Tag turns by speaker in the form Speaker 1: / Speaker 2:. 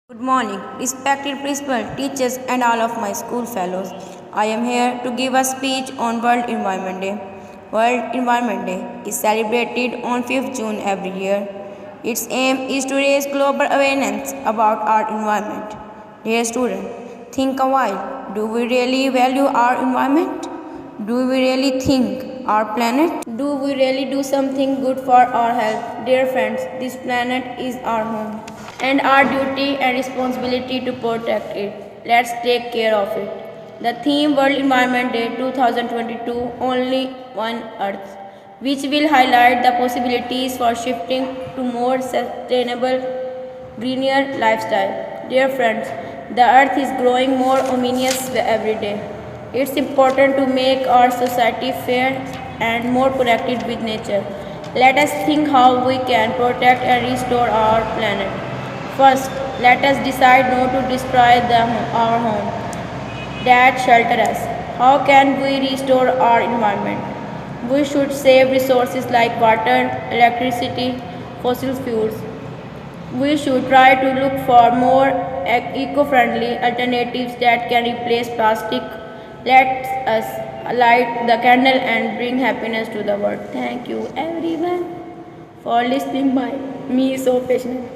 Speaker 1: Good morning, respected principal, teachers, and all of my school fellows. I am here to give a speech on World Environment Day. World Environment Day is celebrated on 5th June every year. Its aim is to raise global awareness about our environment. Dear student, think a while. Do we really value our environment? Do we really think our planet? Do we really do something good for our health? Dear friends, this planet is our home and our duty and responsibility to protect it. Let's take care of it. The theme World Environment Day 2022 Only One Earth, which will highlight the possibilities for shifting to more sustainable, greener lifestyle. Dear friends, the earth is growing more ominous every day. It's important to make our society fair and more connected with nature. Let us think how we can protect and restore our planet. First, let us decide not to destroy our home that shelter us. How can we restore our environment? We should save resources like water, electricity, fossil fuels. We should try to look for more eco-friendly alternatives that can replace plastic. Let us light the candle and bring happiness to the world. Thank you everyone for listening by me so patiently.